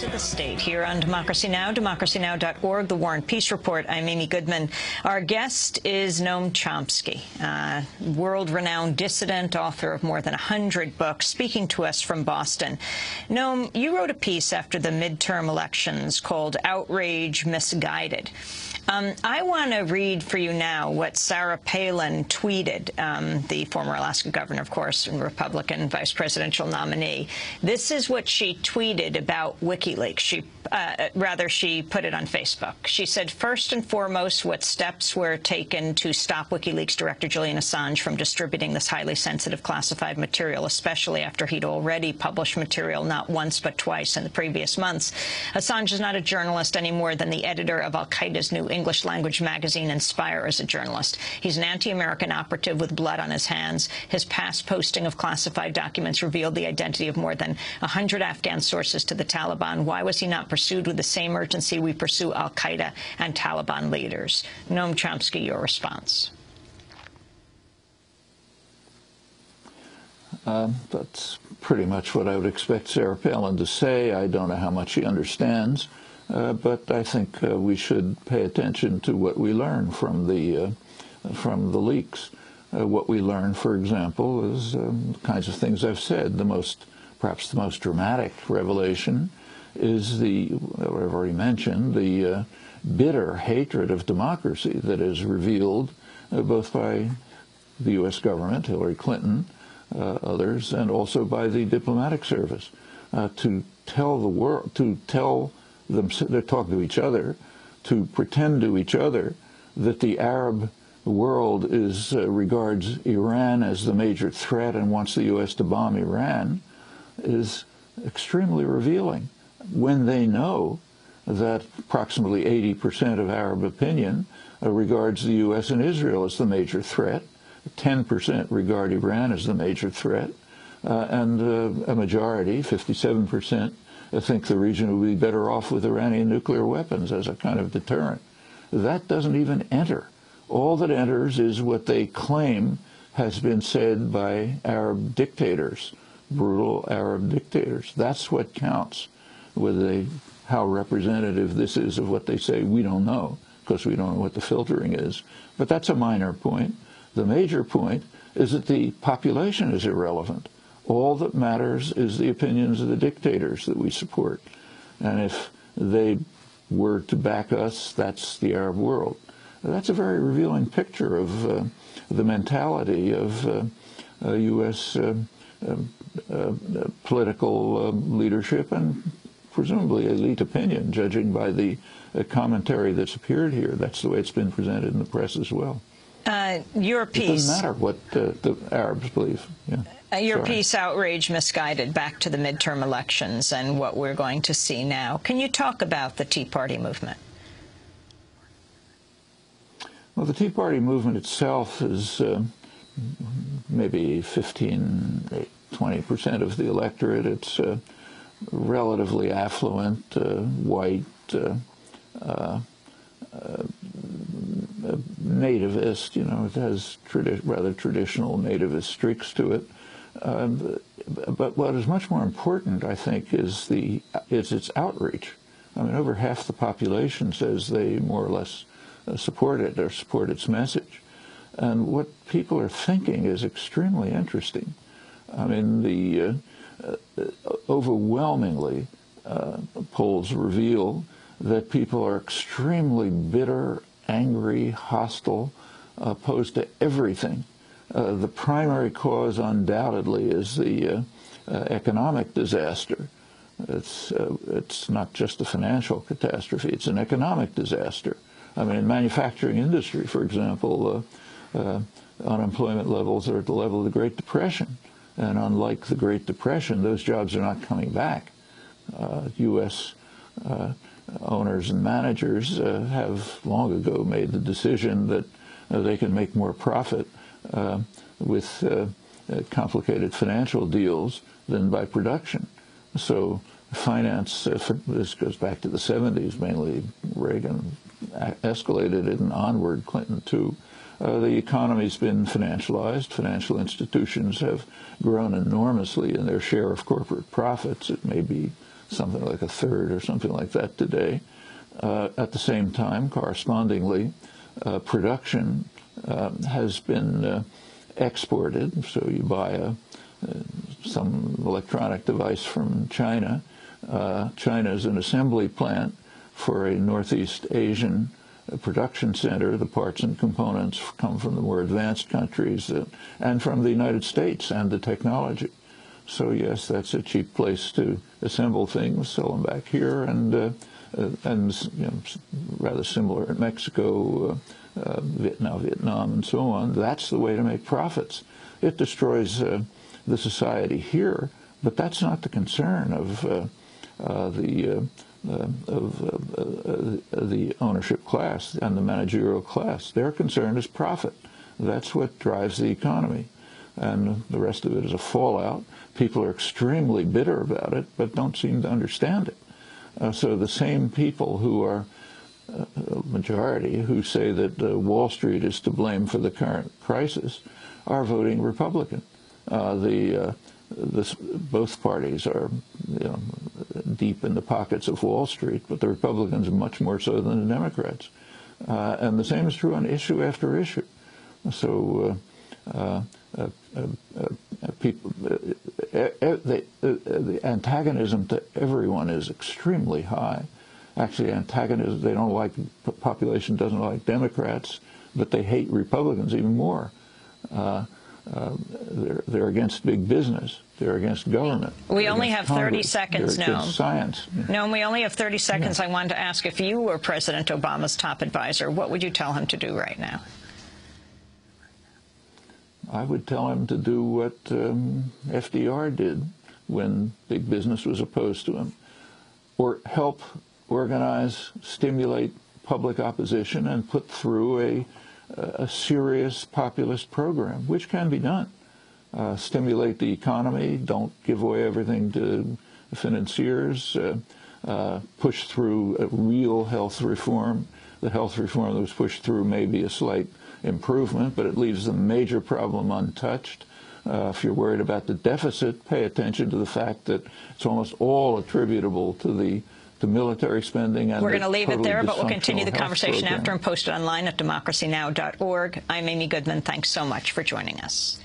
to the state here on Democracy Now!, democracynow.org, The War and Peace Report. I'm Amy Goodman. Our guest is Noam Chomsky, world-renowned dissident, author of more than 100 books, speaking to us from Boston. Noam, you wrote a piece after the midterm elections called Outrage Misguided. I want to read for you now what Sarah Palin tweeted, the former Alaska governor, of course, and Republican vice presidential nominee. This is what she tweeted about WikiLeaks. She put it on Facebook. She said, first and foremost, what steps were taken to stop WikiLeaks director Julian Assange from distributing this highly sensitive classified material, especially after he'd already published material not once but twice in the previous months. Assange is not a journalist any more than the editor of Al-Qaeda's new English language magazine Inspire is a journalist. He's an anti-American operative with blood on his hands. His past posting of classified documents revealed the identity of more than 100 Afghan sources to the Taliban. Why was he not pursued with the same urgency we pursue Al-Qaeda and Taliban leaders? Noam Chomsky, your response. That's pretty much what I would expect Sarah Palin to say. I don't know how much she understands. But I think we should pay attention to what we learn from the leaks. What we learn, for example, is the kinds of things I've said. Perhaps the most dramatic revelation is what I've already mentioned, the bitter hatred of democracy that is revealed both by the U.S. government, Hillary Clinton, others, and also by the diplomatic service, to tell the world, they talk to each other, to pretend to each other that the Arab world regards Iran as the major threat and wants the U.S. to bomb Iran, is extremely revealing when they know that approximately 80% of Arab opinion regards the U.S. and Israel as the major threat, 10% regard Iran as the major threat, and a majority, 57%, think the region would be better off with Iranian nuclear weapons as a kind of deterrent. That doesn't even enter. All that enters is what they claim has been said by Arab dictators, brutal Arab dictators. That's what counts. How representative this is of what they say, we don't know, because we don't know what the filtering is. But that's a minor point. The major point is that the population is irrelevant. All that matters is the opinions of the dictators that we support. And if they were to back us, that's the Arab world. That's a very revealing picture of the mentality of U.S. Political leadership and presumably elite opinion, judging by the commentary that's appeared here. That's the way it's been presented in the press as well. Your piece. It doesn't matter what the Arabs believe. Yeah. Your piece, Outrage Misguided, back to the midterm elections and what we're going to see now. Can you talk about the Tea Party movement? Well, the Tea Party movement itself is maybe 15–20% of the electorate. It's relatively affluent, white, nativist. You know, it has rather traditional nativist streaks to it. But what is much more important, I think, is its outreach. I mean, over half the population says they more or less support it or support its message. And what people are thinking is extremely interesting. I mean, overwhelmingly, polls reveal that people are extremely bitter, angry, hostile, opposed to everything. The primary cause, undoubtedly, is the economic disaster. It's not just a financial catastrophe, it's an economic disaster. I mean, in manufacturing industry, for example, unemployment levels are at the level of the Great Depression. And unlike the Great Depression, those jobs are not coming back. U.S. Owners and managers have long ago made the decision that they can make more profit with complicated financial deals than by production. So finance, this goes back to the 70s, mainly Reagan escalated it and onward, Clinton too. The economy's been financialized. Financial institutions have grown enormously in their share of corporate profits. It may be something like a third or something like that today. At the same time, correspondingly, production has been exported. So you buy some electronic device from China. China is an assembly plant for a Northeast Asian production center. The parts and components come from the more advanced countries and from the United States and the technology. So yes, that's a cheap place to assemble things, sell them back here, and you know, rather similar in Mexico, Vietnam, and so on. That's the way to make profits. It destroys the society here, but that's not the concern of the ownership class and the managerial class. Their concern is profit. That's what drives the economy. And the rest of it is a fallout. People are extremely bitter about it, but don't seem to understand it. So the same people who are majority who say that Wall Street is to blame for the current crisis are voting Republican. Both parties are, you know, deep in the pockets of Wall Street, but the Republicans are much more so than the Democrats. And the same is true on issue after issue. So people, the antagonism to everyone is extremely high. Actually, antagonism, they don't like, the population doesn't like Democrats, but they hate Republicans even more. They're against big business. They're against government. We only have 30 seconds, They're against science. No, we only have 30 seconds. Yeah. I wanted to ask, if you were President Obama's top advisor, what would you tell him to do right now? I would tell him to do what FDR did when big business was opposed to him, or help organize, stimulate public opposition and put through a serious populist program, which can be done. Stimulate the economy, don't give away everything to financiers, push through a real health reform. The health reform that was pushed through may be a slight improvement, but it leaves the major problem untouched. If you're worried about the deficit, pay attention to the fact that it's almost all attributable to military spending. And we're going to leave it there, but we'll continue the conversation after and post it online at democracynow.org. I'm Amy Goodman. Thanks so much for joining us.